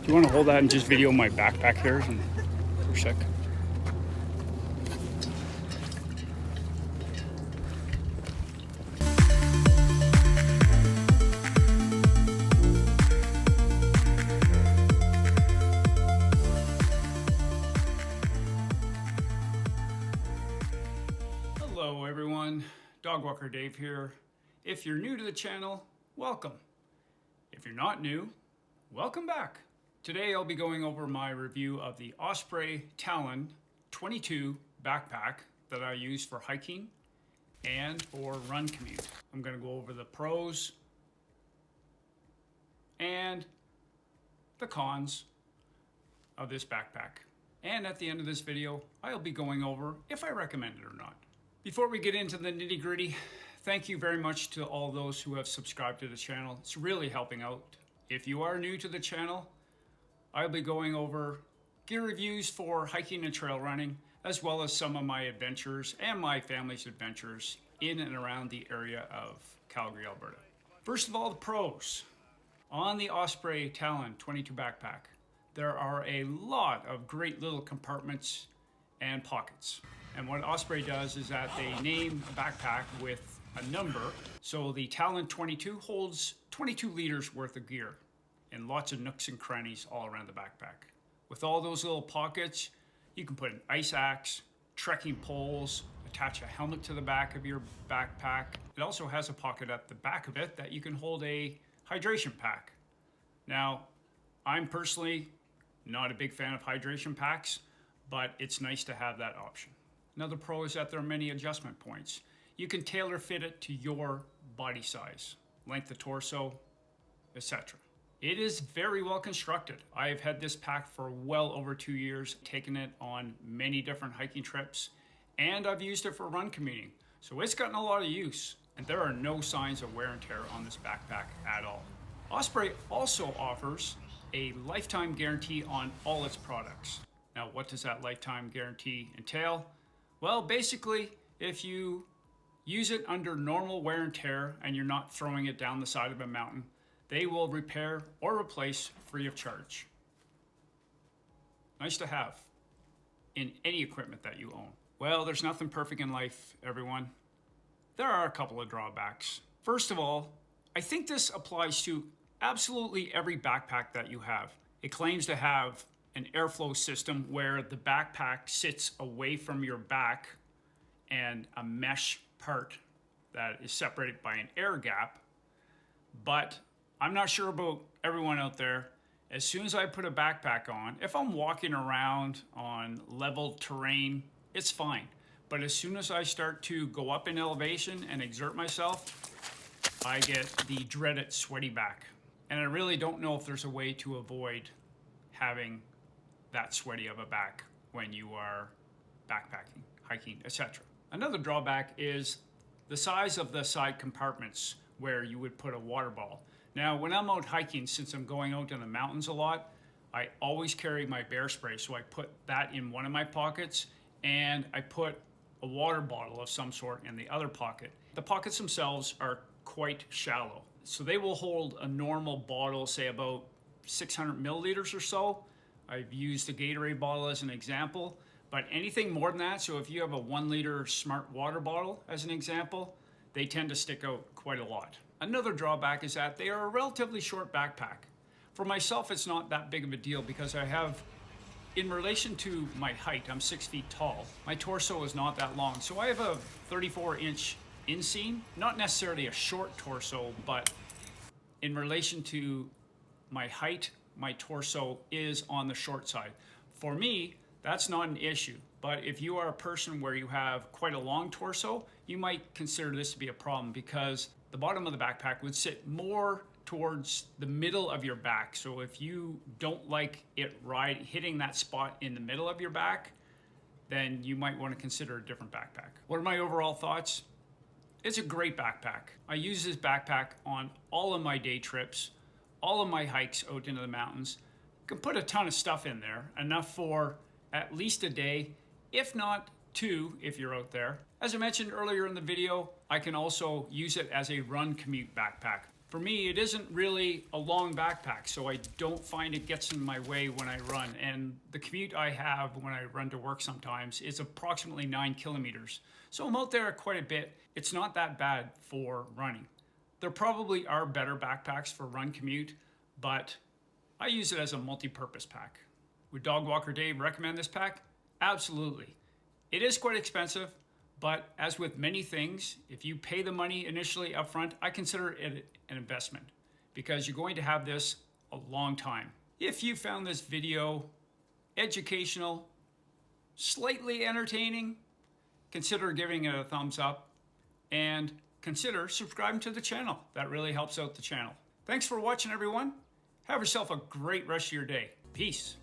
you want to hold that and just video my backpack here for a sec? Hello everyone, Dog Walker Dave here. If you're new to the channel, welcome. If you're not new, welcome back. Today I'll be going over my review of the Osprey Talon 22 backpack that I use for hiking and for run commute. I'm going to go over the pros and the cons of this backpack. And at the end of this video, I'll be going over if I recommend it or not. Before we get into the nitty-gritty, thank you very much to all those who have subscribed to the channel. It's really helping out. If you are new to the channel, I'll be going over gear reviews for hiking and trail running, as well as some of my adventures and my family's adventures in and around the area of Calgary, Alberta. First of all, the pros. On the Osprey Talon 22 backpack, there are a lot of great little compartments and pockets. And what Osprey does is that they name a backpack with a number. So the Talon 22 holds 22 liters worth of gear and lots of nooks and crannies all around the backpack. With all those little pockets, you can put an ice axe, trekking poles, attach a helmet to the back of your backpack. It also has a pocket at the back of it that you can hold a hydration pack. Now, I'm personally not a big fan of hydration packs, but it's nice to have that option. Another pro is that there are many adjustment points. You can tailor fit it to your body size, length of torso, etc. It is very well constructed. I've had this pack for well over 2 years, taken it on many different hiking trips, and I've used it for run commuting. So it's gotten a lot of use, and there are no signs of wear and tear on this backpack at all. Osprey also offers a lifetime guarantee on all its products. Now, what does that lifetime guarantee entail? Well, basically, if you use it under normal wear and tear and you're not throwing it down the side of a mountain, they will repair or replace free of charge. Nice to have in any equipment that you own. Well, there's nothing perfect in life, everyone. There are a couple of drawbacks. First of all, I think this applies to absolutely every backpack that you have. It claims to have an airflow system where the backpack sits away from your back and a mesh part that is separated by an air gap. But I'm not sure about everyone out there. As soon as I put a backpack on, if I'm walking around on level terrain, it's fine. But as soon as I start to go up in elevation and exert myself, I get the dreaded sweaty back. And I really don't know if there's a way to avoid having that sweaty of a back when you are backpacking, hiking, etc. Another drawback is the size of the side compartments where you would put a water bottle. Now, when I'm out hiking, since I'm going out in the mountains a lot, I always carry my bear spray, so I put that in one of my pockets, and I put a water bottle of some sort in the other pocket. The pockets themselves are quite shallow, so they will hold a normal bottle, say about 600 milliliters or so. I've used a Gatorade bottle as an example, but anything more than that, so if you have a 1 liter smart water bottle as an example, they tend to stick out quite a lot. Another drawback is that they are a relatively short backpack. For myself, it's not that big of a deal because I have, in relation to my height, I'm 6 feet tall. My torso is not that long, so I have a 34-inch inseam, not necessarily a short torso, but in relation to my height, my torso is on the short side. For me, that's not an issue, but if you are a person where you have quite a long torso, you might consider this to be a problem because the bottom of the backpack would sit more towards the middle of your back. So if you don't like it hitting that spot in the middle of your back, then you might want to consider a different backpack. What are my overall thoughts? It's a great backpack. I use this backpack on all of my day trips, all of my hikes out into the mountains. You can put a ton of stuff in there, enough for at least a day, if not 2 if you're out there. As I mentioned earlier in the video, I can also use it as a run commute backpack. For me, it isn't really a long backpack, so I don't find it gets in my way when I run. And the commute I have when I run to work sometimes is approximately 9 kilometers. So I'm out there quite a bit. It's not that bad for running. There probably are better backpacks for run commute, but I use it as a multi-purpose pack. Would Dog Walker Dave recommend this pack? Absolutely. It is quite expensive, but as with many things, if you pay the money initially upfront, I consider it an investment because you're going to have this a long time. If you found this video educational, slightly entertaining, consider giving it a thumbs up and consider subscribing to the channel. That really helps out the channel. Thanks for watching, everyone. Have yourself a great rest of your day. Peace.